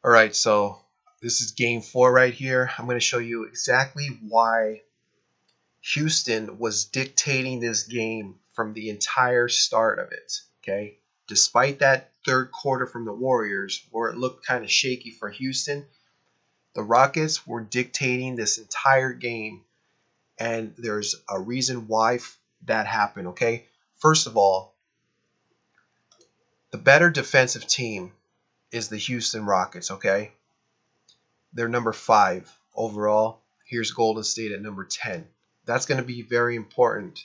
All right, so this is game 4 right here. I'm going to show you exactly why Houston was dictating this game from the entire start of it. Okay, despite that third quarter from the Warriors where it looked kind of shaky for Houston, the Rockets were dictating this entire game, and there's a reason why that happened. Okay, first of all, the better defensive team is the Houston Rockets. Okay, they're number 5 overall. Here's Golden State at number 10. That's going to be very important,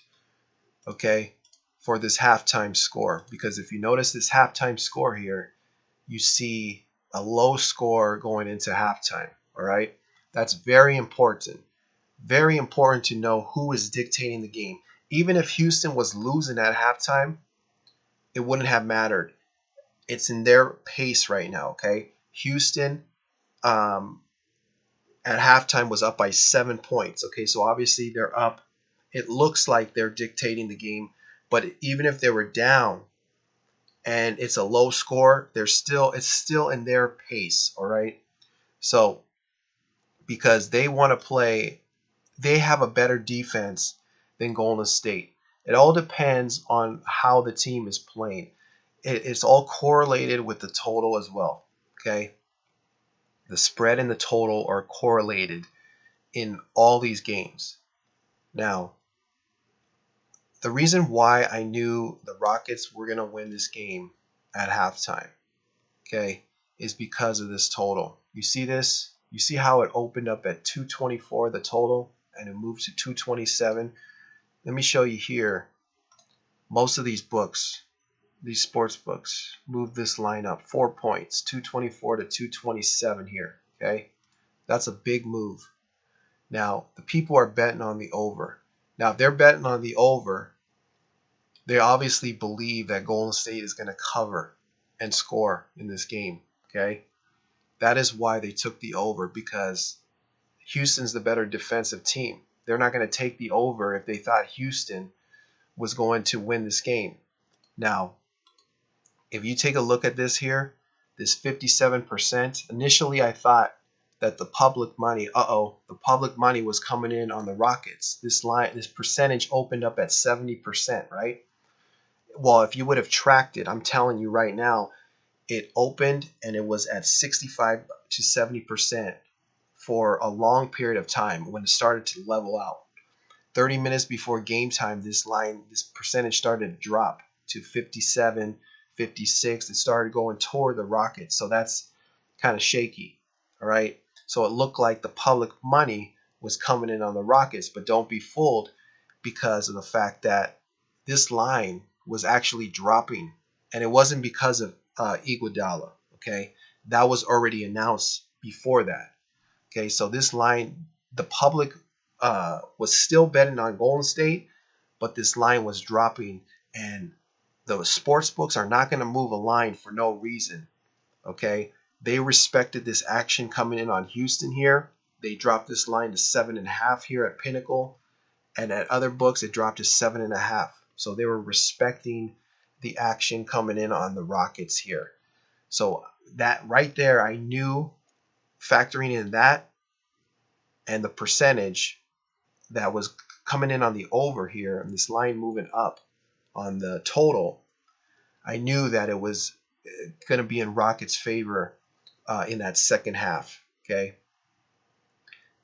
okay, for this halftime score, because if you notice this halftime score here, you see a low score going into halftime. All right, that's very important. Very important to know who is dictating the game. Even if Houston was losing at halftime, it wouldn't have mattered. It's in their pace right now. Okay, Houston at halftime was up by 7 points. Okay, so obviously they're up. It looks like they're dictating the game, but even if they were down and it's a low score, it's still in their pace. All right, so because they want to play, they have a better defense than Golden State. It all depends on how the team is playing. It's all correlated with the total as well. Okay, the spread and the total are correlated in all these games. Now, the reason why I knew the Rockets were going to win this game at halftime, okay, is because of this total. You see this? You see how it opened up at 224, the total, and it moved to 227? Let me show you here. Most of these books, these sports books, move this line up 4 points, 224 to 227 here, okay? That's a big move. Now, the people are betting on the over. Now, if they're betting on the over, they obviously believe that Golden State is going to cover and score in this game, okay? That is why they took the over, because Houston's the better defensive team. They're not going to take the over if they thought Houston was going to win this game. Now, if you take a look at this here, this 57%, initially I thought that the public money, the public money was coming in on the Rockets. This percentage opened up at 70%, right? Well, if you would have tracked it, I'm telling you right now, it opened and it was at 65 to 70% for a long period of time when it started to level out. 30 minutes before game time, this percentage started to drop to 57, 56. It started going toward the Rockets, so that's kind of shaky, all right? So it looked like the public money was coming in on the Rockets, but don't be fooled, because of the fact that this line was actually dropping, and it wasn't because of Iguodala, okay? That was already announced before that, okay? So this line, the public was still betting on Golden State, but this line was dropping, and the sports books are not going to move a line for no reason, okay? They respected this action coming in on Houston here. They dropped this line to 7.5 here at Pinnacle, and at other books it dropped to 7.5. So they were respecting the action coming in on the Rockets here. So that right there, I knew, factoring in that and the percentage that was coming in on the over here, and this line moving up on the total, I knew that it was going to be in Rockets' favor in that second half. Okay.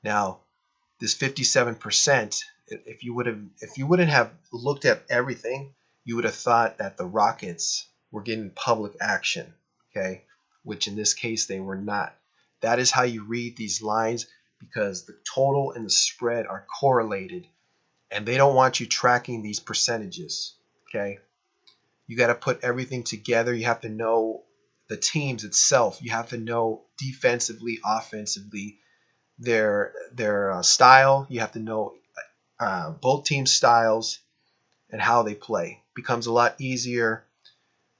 Now, this 57%, if you wouldn't have looked at everything, you would have thought that the Rockets were getting public action. Okay, which in this case they were not. That is how you read these lines, because the total and the spread are correlated, and they don't want you tracking these percentages. Okay, you got to put everything together. You have to know the teams itself. You have to know defensively, offensively, their style. You have to know both teams' styles and how they play. Becomes a lot easier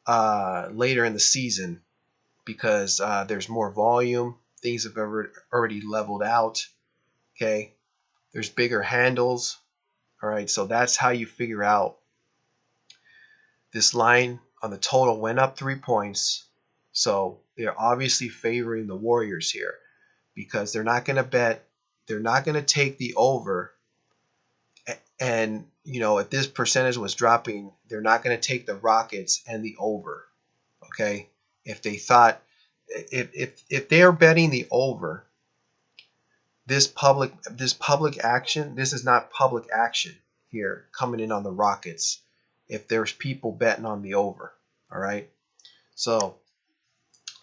later in the season, because there's more volume. Things have already leveled out. Okay, there's bigger handles. All right, so that's how you figure out. This line on the total went up 3 points, So they're obviously favoring the Warriors here because they're not going to bet, they're not going to take the over. And, you know, if this percentage was dropping, they're not going to take the Rockets and the over. Okay? If they thought, if they're betting the over, this public action, this is not public action here coming in on the Rockets if there's people betting on the over. All right? So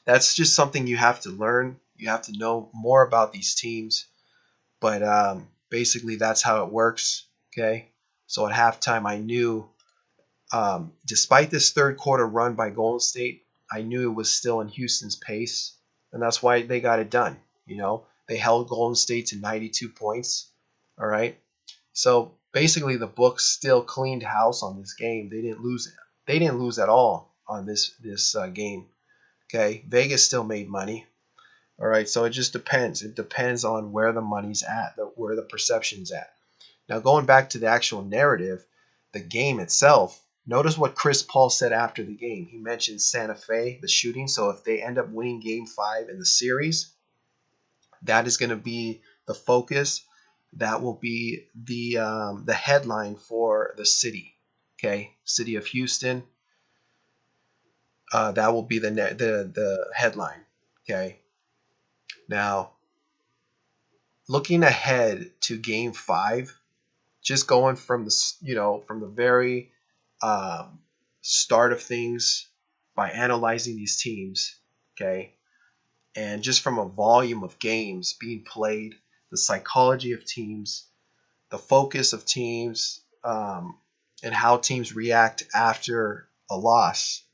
that's just something you have to learn. You have to know more about these teams. But basically, that's how it works. Okay. So at halftime, I knew, despite this third quarter run by Golden State, I knew it was still in Houston's pace. And that's why they got it done. You know, they held Golden State to 92 points. All right. So basically, the books still cleaned house on this game. They didn't lose it. They didn't lose at all on this game. Okay. Vegas still made money. All right, so it just depends. It depends on where the money's at, where the perception's at. Now, going back to the actual narrative, the game itself, notice what Chris Paul said after the game. He mentioned Santa Fe, the shooting. So if they end up winning Game 5 in the series, that is going to be the focus. That will be the headline for the city. Okay, city of Houston. That will be the headline. Okay. Now, looking ahead to Game 5, just going from the very start of things by analyzing these teams, okay, and just from a volume of games being played, the psychology of teams, the focus of teams, and how teams react after a loss.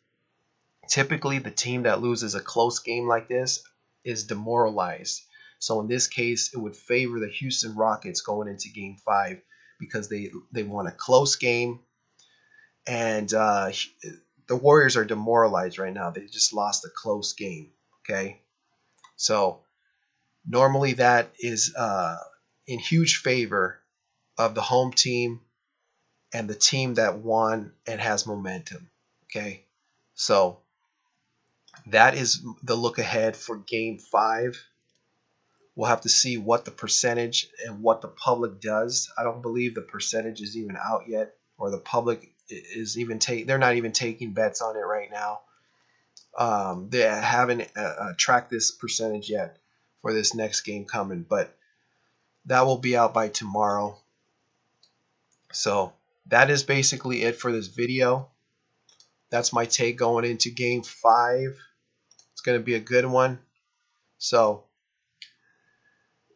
Typically, the team that loses a close game like this is demoralized. So in this case, it would favor the Houston Rockets going into Game 5 because they want a close game, and the Warriors are demoralized right now. They just lost a close game. Okay, so normally that is in huge favor of the home team and the team that won and has momentum. Okay, so that is the look ahead for Game 5. We'll have to see what the percentage and what the public does. I don't believe the percentage is even out yet, or the public is even they're not even taking bets on it right now. They haven't tracked this percentage yet for this next game coming, but that will be out by tomorrow. So that is basically it for this video. That's my take going into Game 5. It's going to be a good one. So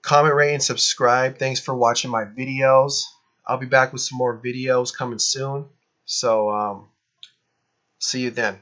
comment, rate, and subscribe. Thanks for watching my videos. I'll be back with some more videos coming soon. So see you then.